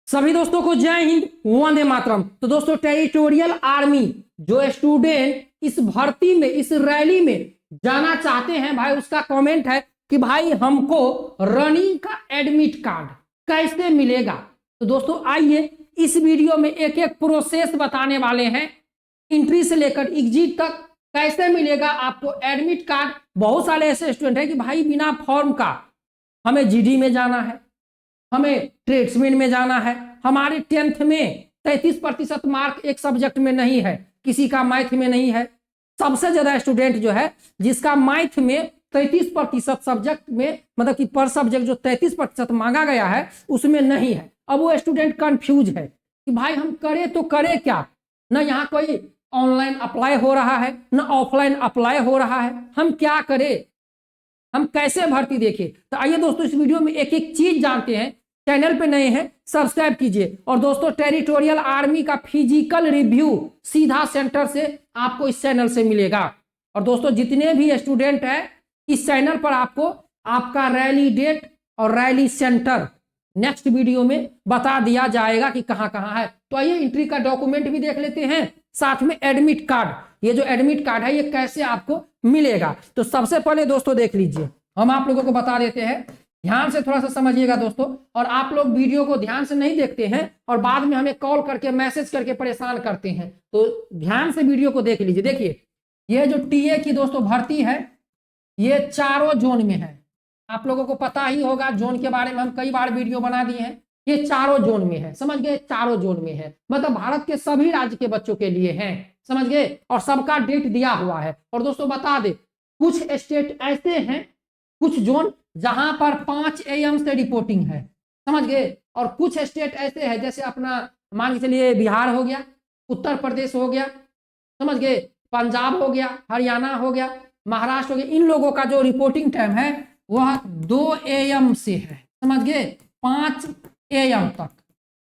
सभी दोस्तों को जय हिंद, वंदे मातरम। तो दोस्तों टेरिटोरियल आर्मी जो स्टूडेंट इस भर्ती में, इस रैली में जाना चाहते हैं भाई, उसका कमेंट है कि भाई हमको रनिंग का एडमिट कार्ड कैसे मिलेगा। तो दोस्तों आइए इस वीडियो में एक एक प्रोसेस बताने वाले हैं, एंट्री से लेकर एग्जिट तक कैसे मिलेगा आपको एडमिट कार्ड। बहुत सारे ऐसे स्टूडेंट हैं कि भाई बिना फॉर्म का हमें जीडी में जाना है, हमें ट्रेड्समैन में जाना है, हमारे 10th में 33% मार्क एक सब्जेक्ट में नहीं है, किसी का मैथ में नहीं है। सबसे ज्यादा स्टूडेंट जो है जिसका मैथ में 33% सब्जेक्ट में, मतलब कि पर सब्जेक्ट जो 33% मांगा गया है उसमें नहीं है। अब वो स्टूडेंट कंफ्यूज है कि भाई हम करें तो करें क्या, ना यहाँ कोई ऑनलाइन अप्लाई हो रहा है ना ऑफलाइन अप्लाई हो रहा है, हम क्या करें, हम कैसे भर्ती देखें। तो आइए दोस्तों इस वीडियो में एक एक चीज जानते हैं। चैनल पे नए हैं सब्सक्राइब कीजिए। और दोस्तों टेरिटोरियल आर्मी का फिजिकल रिव्यू सीधा सेंटर से आपको इस चैनल से मिलेगा। और दोस्तों जितने भी स्टूडेंट हैं इस चैनल पर आपको आपका रैली डेट और रैली सेंटर नेक्स्ट वीडियो में बता दिया जाएगा कि कहां कहां है। तो आइए एंट्री का डॉक्यूमेंट भी देख लेते हैं, साथ में एडमिट कार्ड। ये जो एडमिट कार्ड है ये कैसे आपको मिलेगा। तो सबसे पहले दोस्तों देख लीजिए, हम आप लोगों को बता देते हैं, ध्यान से थोड़ा सा समझिएगा दोस्तों। और आप लोग वीडियो को ध्यान से नहीं देखते हैं और बाद में हमें कॉल करके मैसेज करके परेशान करते हैं, तो ध्यान से वीडियो को देख लीजिए। देखिए ये जो टीए की दोस्तों भर्ती है ये चारों जोन में है। आप लोगों को पता ही होगा, जोन के बारे में हम कई बार वीडियो बना दिए हैं। ये चारों जोन में है, समझ गए, चारों जोन में है, मतलब भारत के सभी राज्य के बच्चों के लिए है, समझ गए। और सबका डेट दिया हुआ है। और दोस्तों बता दे, कुछ स्टेट ऐसे हैं, कुछ जोन जहां पर 5 AM से रिपोर्टिंग है, समझ गए। और कुछ स्टेट ऐसे हैं जैसे अपना मान के चलिए बिहार हो गया, उत्तर प्रदेश हो गया, समझ गए, पंजाब हो गया, हरियाणा हो गया, महाराष्ट्र हो गया। इन लोगों का जो रिपोर्टिंग टाइम है वह 2 AM से है, समझ गए, 5 AM तक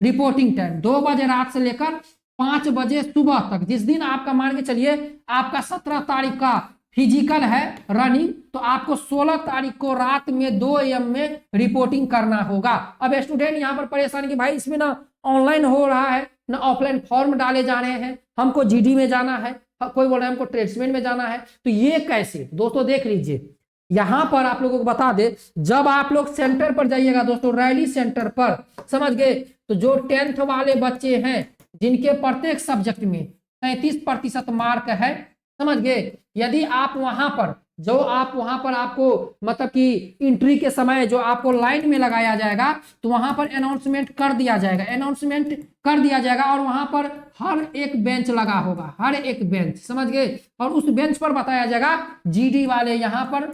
रिपोर्टिंग टाइम, 2 बजे रात से लेकर 5 बजे सुबह तक। जिस दिन आपका मान के चलिए आपका 17 तारीख का फिजिकल है रनिंग, तो आपको 16 तारीख को रात में 2 AM में रिपोर्टिंग करना होगा। अब स्टूडेंट यहाँ पर परेशान कि भाई इसमें ना ऑनलाइन हो रहा है ना ऑफलाइन फॉर्म डाले जा रहे हैं, हमको जीडी में जाना है, कोई बोल रहा है हमको ट्रेड्समैन में जाना है, तो ये कैसे। दोस्तों देख लीजिए, यहां पर आप लोगों को बता दे, जब आप लोग सेंटर पर जाइएगा दोस्तों, रैली सेंटर पर, समझ गए, तो जो 10th वाले बच्चे हैं जिनके प्रत्येक सब्जेक्ट में 33% मार्क है, समझ गए, यदि आप वहां पर आपको मतलब कि एंट्री के समय जो आपको लाइन में लगाया जाएगा, तो वहां पर अनाउंसमेंट कर दिया जाएगा, और वहां पर हर एक बेंच लगा होगा, हर एक बेंच, समझ गए। और उस बेंच पर बताया जाएगा जीडी वाले यहाँ पर,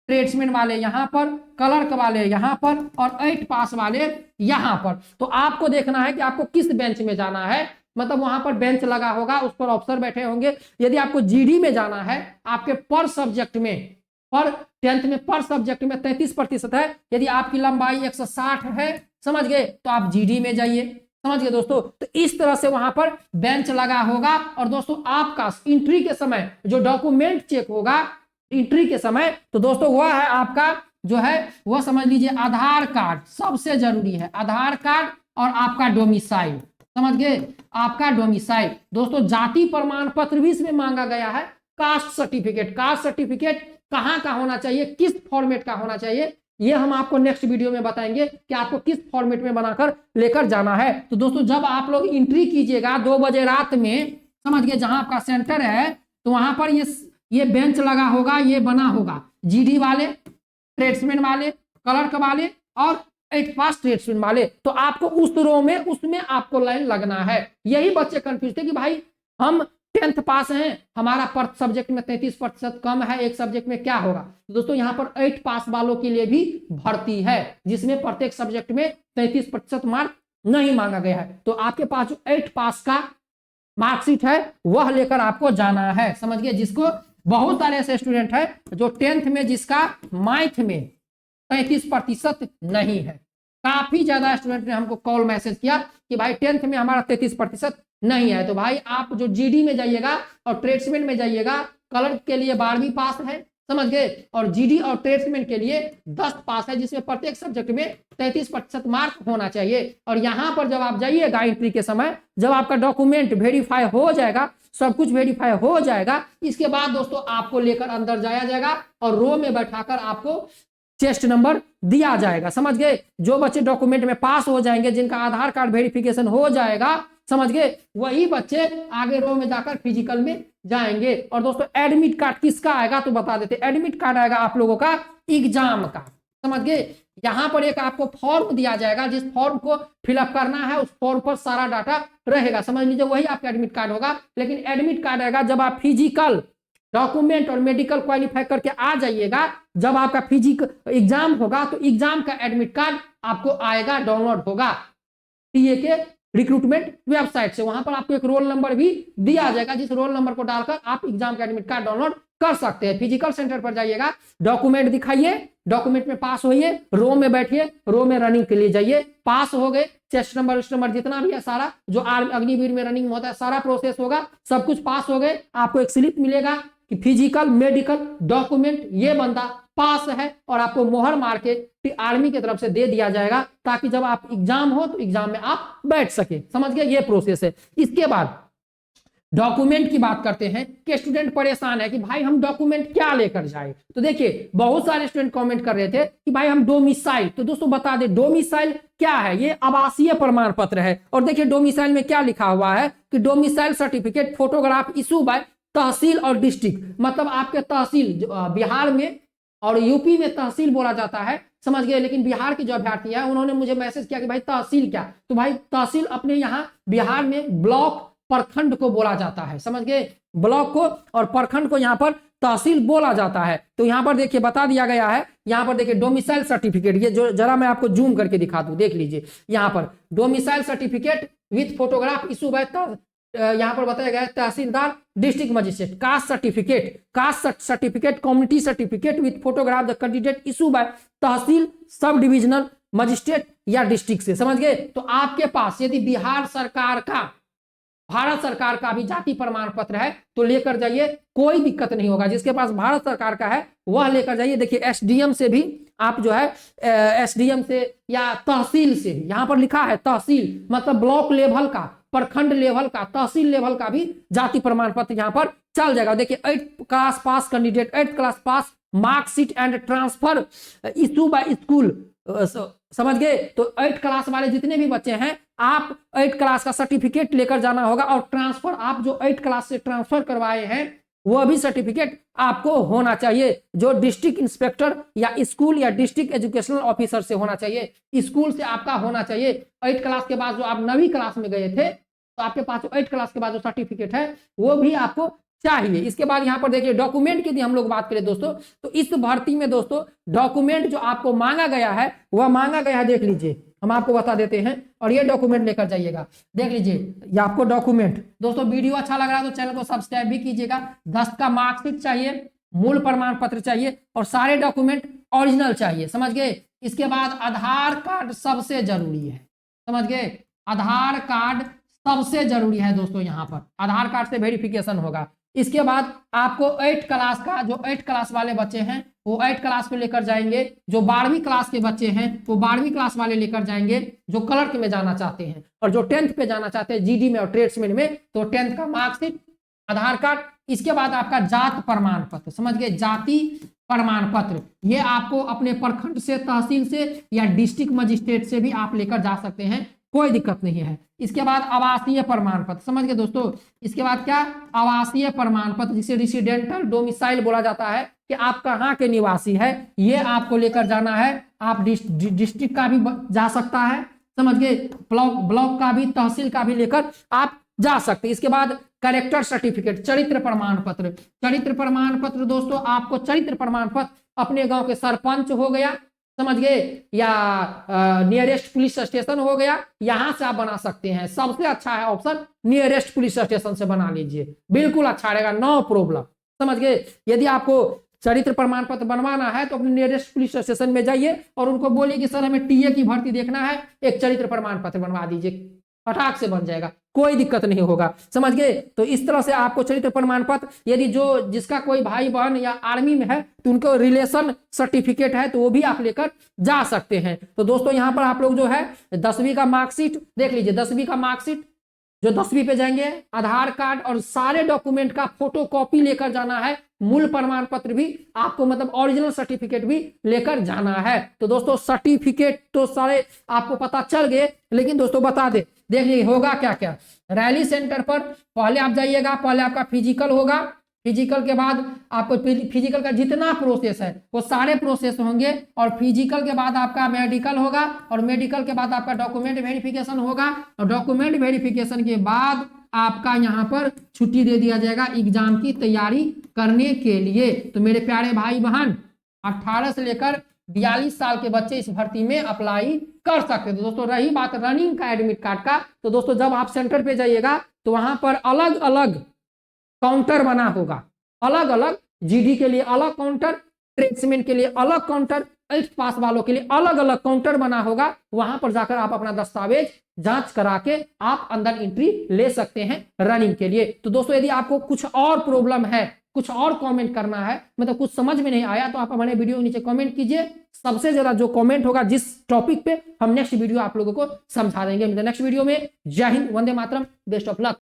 ट्रेड्समैन वाले यहाँ पर, क्लर्क वाले यहाँ पर और 8 पास वाले यहाँ पर। तो आपको देखना है कि आपको किस बेंच में जाना है, मतलब वहां पर बेंच लगा होगा, उस पर अफसर बैठे होंगे। यदि आपको जीडी में जाना है, आपके पर सब्जेक्ट में, पर 10th में पर सब्जेक्ट में 33% है, यदि आपकी लंबाई 160 है, समझ गए, तो आप जीडी में जाइए, समझ गए दोस्तों। तो इस तरह से वहां पर बेंच लगा होगा। और दोस्तों आपका एंट्री के समय जो डॉक्यूमेंट चेक होगा एंट्री के समय, तो दोस्तों वह है आपका जो है वह समझ लीजिए आधार कार्ड, सबसे जरूरी है आधार कार्ड और आपका डोमिसाइल, समझ गए, आपका डोमिसाइल। दोस्तों जाति प्रमाण पत्र भी इसमें मांगा गया है, कास्ट सर्टिफिकेट कहां का होना चाहिए, किस फॉर्मेट का होना चाहिए, ये हम आपको नेक्स्ट वीडियो में बताएंगे कि आपको किस फॉर्मेट में बनाकर लेकर जाना है। तो दोस्तों जब आप लोग एंट्री कीजिएगा 2 बजे रात में, समझ गए, जहां आपका सेंटर है, तो वहां पर ये बेंच लगा होगा, ये बना होगा जीडी वाले, ट्रेड्समैन वाले, क्लर्क वाले और 8 पास ट्रेड्समैन वाले। तो आपको उस रो में, उसमें आपको लाइन लगना है। यही बच्चे कंफ्यूज थे कि भाई हम 10th पास हैं, हमारा पर सब्जेक्ट में 33% कम है, एक सब्जेक्ट में क्या होगा। तो दोस्तों यहाँ पर 8 पास वालों के लिए भी भर्ती है, जिसमें प्रत्येक सब्जेक्ट में 33% मार्क नहीं मांगा गया है। तो आपके पास जो 8 पास का मार्कशीट है वह लेकर आपको जाना है, समझ गए। जिसको बहुत सारे ऐसे स्टूडेंट है जो 10th में जिसका मैथ में 33% नहीं है। काफी ज्यादा स्टूडेंट ने हमको कॉल मैसेज किया कि भाई 10th में हमारा 33% नहीं है। तो भाई आप जो जीडी में जाइएगा और ट्रेड्समैन में जाइएगा, क्लर्क के लिए 12वीं पास है, समझ गए। और जीडी और ट्रेड्समैन के लिए 10 पास है, जिसमें प्रत्येक सब्जेक्ट में 33% मार्क होना चाहिए। और यहाँ पर जब आप जाइएगा एंट्री के समय, जब आपका डॉक्यूमेंट वेरीफाई हो जाएगा, सब कुछ वेरीफाई हो जाएगा, इसके बाद दोस्तों आपको लेकर अंदर जाया जाएगा और रो में बैठाकर आपको चेस्ट नंबर दिया जाएगा। समझ गए। जो बच्चे डॉक्यूमेंट में पास हो जाएंगे, जिनका आधार कार्ड वेरिफिकेशन हो जाएगा, समझ गए, वही बच्चे आगे रो में जाकर फिजिकल में जाएंगे। और दोस्तों एडमिट कार्ड किसका आएगा तो बता देते। एडमिट कार्ड आएगा आप लोगों का एग्जाम का। समझ गए। यहाँ पर एक आपको फॉर्म दिया जाएगा, जिस फॉर्म को फिलअप करना है उस फॉर्म पर सारा डाटा रहेगा। समझ लीजिए वही आपका एडमिट कार्ड होगा। लेकिन एडमिट कार्ड आएगा जब आप फिजिकल, डॉक्यूमेंट और मेडिकल क्वालिफाई करके आ जाइएगा। जब आपका फिजिकल एग्जाम होगा तो एग्जाम का एडमिट कार्ड आपको आएगा, डाउनलोड होगा टीए के रिक्रूटमेंट वेबसाइट से। वहां पर आपको एक रोल नंबर भी दिया जाएगा, जिस रोल नंबर को डालकर आप एग्जाम का एडमिट कार्ड डाउनलोड कर सकते हैं। फिजिकल सेंटर पर जाइएगा, डॉक्यूमेंट दिखाइए, डॉक्यूमेंट में पास होइए, रो में बैठिए, रो में रनिंग के लिए जाइए। पास हो गए, चेस्ट नंबर जितना भी है सारा, जो अग्निवीर में रनिंग होता है सारा प्रोसेस होगा, सब कुछ पास हो गए। आपको एक स्लिप मिलेगा कि फिजिकल, मेडिकल, डॉक्यूमेंट ये बंदा पास है, और आपको मोहर मार के आर्मी की तरफ से दे दिया जाएगा, ताकि जब आप एग्जाम हो तो एग्जाम में आप बैठ सके। समझ गए, ये प्रोसेस है। इसके बाद डॉक्यूमेंट की बात करते हैं कि स्टूडेंट परेशान है कि भाई हम डॉक्यूमेंट क्या लेकर जाए। तो देखिए बहुत सारे स्टूडेंट कमेंट कर रहे थे कि भाई हम डोमिसाइल, तो दोस्तों बता दें डोमिसाइल क्या है। ये आवासीय प्रमाण पत्र है। और देखिए डोमिसाइल में क्या लिखा हुआ है कि domicile certificate photograph issue by tehsil और डिस्ट्रिक्ट। मतलब आपके तहसील, बिहार में और यूपी में तहसील बोला जाता है, समझ गए। लेकिन बिहार के जो अभ्यर्थी है उन्होंने मुझे मैसेज किया कि भाई तहसील क्या, तो भाई तहसील अपने यहाँ बिहार में ब्लॉक, प्रखंड को बोला जाता है। समझ गए, ब्लॉक को और प्रखंड को यहाँ पर तहसील बोला जाता है। तो यहाँ पर देखिए बता दिया गया है, यहाँ पर देखिए डोमिसाइल सर्टिफिकेट, ये जो जरा मैं आपको जूम करके दिखा दूं, देख लीजिए यहाँ पर domicile certificate with photograph issue by, यहाँ पर बताया गया है tehsildar, district magistrate. Caste certificate, community certificate with photograph the candidate issue by tehsil, sub divisional magistrate या डिस्ट्रिक्ट से। समझ गए। तो आपके पास यदि बिहार सरकार का, भारत सरकार का भी जाति प्रमाण पत्र है तो लेकर जाइए, कोई दिक्कत नहीं होगा। जिसके पास भारत सरकार का है वह लेकर जाइए। देखिए एसडीएम से भी आप जो है, एसडीएम से या तहसील से, यहाँ पर लिखा है तहसील मतलब ब्लॉक लेवल का, प्रखंड लेवल का, तहसील लेवल का भी जाति प्रमाण पत्र यहाँ पर चल जाएगा। देखिए 8th class pass candidate, 8th class pass, marksheet and transfer issue bye school. समझ गए। तो 8th क्लास वाले जितने भी बच्चे हैं, आप 8th क्लास का सर्टिफिकेट लेकर जाना होगा। और ट्रांसफर, आप जो 8th क्लास से ट्रांसफर करवाए हैं वह भी सर्टिफिकेट आपको होना चाहिए, जो डिस्ट्रिक्ट इंस्पेक्टर या स्कूल या डिस्ट्रिक्ट एजुकेशनल ऑफिसर से होना चाहिए। स्कूल से आपका होना चाहिए। 8th क्लास के बाद जो आप 9वीं क्लास में गए थे तो आपके पास 8th क्लास के बाद जो सर्टिफिकेट है वो भी आपको चाहिए। इसके बाद यहाँ पर देखिए डॉक्यूमेंट की यदि हम लोग बात करें दोस्तों, तो इस भर्ती में दोस्तों डॉक्यूमेंट जो आपको मांगा गया है वह मांगा गया है, देख लीजिए, हम आपको बता देते हैं। और ये डॉक्यूमेंट लेकर जाइएगा, देख लीजिए ये आपको डॉक्यूमेंट। दोस्तों वीडियो अच्छा लग रहा है तो चैनल को सब्सक्राइब भी कीजिएगा। 10 का मार्कशीट चाहिए, मूल प्रमाण पत्र चाहिए और सारे डॉक्यूमेंट ओरिजिनल चाहिए। समझ गए। इसके बाद आधार कार्ड सबसे जरूरी है। समझ गए, आधार कार्ड सबसे जरूरी है दोस्तों। यहाँ पर आधार कार्ड से वेरिफिकेशन होगा। इसके बाद आपको 8th क्लास का, जो 8th क्लास वाले बच्चे हैं वो 8th क्लास पे लेकर जाएंगे। जो 12वीं क्लास के बच्चे हैं वो 12वीं क्लास वाले लेकर जाएंगे, जो क्लर्क में जाना चाहते हैं। और जो 10th पे जाना चाहते हैं जीडी में और ट्रेड्समैन में, तो 10th का मार्कशीट, आधार कार्ड। इसके बाद आपका जात प्रमाण पत्र, समझ गए, जाति प्रमाण पत्र, ये आपको अपने प्रखंड से, तहसील से या डिस्ट्रिक्ट मजिस्ट्रेट से भी आप लेकर जा सकते हैं, कोई दिक्कत नहीं है। इसके बाद आवासीय प्रमाण पत्र, समझ गए दोस्तों। इसके बाद क्या, आवासीय प्रमाण पत्र, जिसे रेसिडेंटल डोमिसाइल बोला जाता है, कि आप कहाँ के निवासी है, ये आपको लेकर जाना है। आप डिस्ट्रिक्ट का भी जा सकता है, समझ गए, ब्लॉक का भी, तहसील का भी लेकर आप जा सकते हैं। इसके बाद कैरेक्टर सर्टिफिकेट, चरित्र प्रमाण पत्र। चरित्र प्रमाण पत्र दोस्तों, आपको चरित्र प्रमाण पत्र अपने गांव के सरपंच हो गया, समझ गए, या नियरेस्ट पुलिस स्टेशन हो गया, यहां से आप बना सकते हैं। सबसे अच्छा है ऑप्शन नियरेस्ट पुलिस स्टेशन से बना लीजिए, बिल्कुल अच्छा रहेगा, नो प्रॉब्लम। समझ गए। यदि आपको चरित्र प्रमाण पत्र बनवाना है तो अपने नियरेस्ट पुलिस स्टेशन में जाइए और उनको बोलिए कि सर हमें टीए की भर्ती देखना है, एक चरित्र प्रमाण पत्र बनवा दीजिए, फटाक से बन जाएगा, कोई दिक्कत नहीं होगा, समझ गए। तो इस तरह से आपको चरित्र प्रमाण पत्र, यदि जो जिसका कोई भाई बहन या आर्मी में है तो उनको रिलेशन सर्टिफिकेट है तो वो भी आप लेकर जा सकते हैं। तो दोस्तों यहाँ पर आप लोग जो है 10वीं का मार्कशीट देख लीजिए, 10वीं का मार्कशीट जो 10वीं पे जाएंगे, आधार कार्ड और सारे डॉक्यूमेंट का फोटो कॉपी लेकर जाना है, मूल प्रमाण पत्र भी आपको मतलब ओरिजिनल सर्टिफिकेट भी लेकर जाना है। तो दोस्तों सर्टिफिकेट तो सारे आपको पता चल गए, लेकिन दोस्तों बता दे, देखिए होगा क्या क्या। रैली सेंटर पर पहले आप जाइएगा, पहले आपका फिजिकल होगा, फिजिकल के बाद आपको फिजिकल का जितना प्रोसेस है वो सारे प्रोसेस होंगे, और फिजिकल के बाद आपका मेडिकल होगा, और मेडिकल के बाद आपका डॉक्यूमेंट वेरिफिकेशन होगा, और डॉक्यूमेंट वेरिफिकेशन के बाद आपका यहाँ पर छुट्टी दे दिया जाएगा एग्जाम की तैयारी करने के लिए। तो मेरे प्यारे भाई बहन 18 से लेकर 42 साल के बच्चे इस भर्ती में अप्लाई कर सकते हैं। तो दोस्तों रही बात रनिंग का एडमिट कार्ड का, तो दोस्तों जब आप सेंटर पे जाइएगा तो वहां पर अलग अलग काउंटर बना होगा, अलग अलग जीडी के लिए अलग काउंटर, ट्रेड्समैन के लिए अलग काउंटर, 8th पास वालों के लिए अलग अलग काउंटर बना होगा। वहां पर जाकर आप अपना दस्तावेज जांच करा के आप अंदर एंट्री ले सकते हैं रनिंग के लिए। तो दोस्तों यदि आपको कुछ और प्रॉब्लम है, कुछ और कमेंट करना है, मतलब कुछ समझ में नहीं आया, तो आप हमारे वीडियो के नीचे कमेंट कीजिए। सबसे ज्यादा जो कमेंट होगा जिस टॉपिक पे, हम नेक्स्ट वीडियो आप लोगों को समझा देंगे। नेक्स्ट वीडियो में। जय Hind, Vande Mataram, best of luck.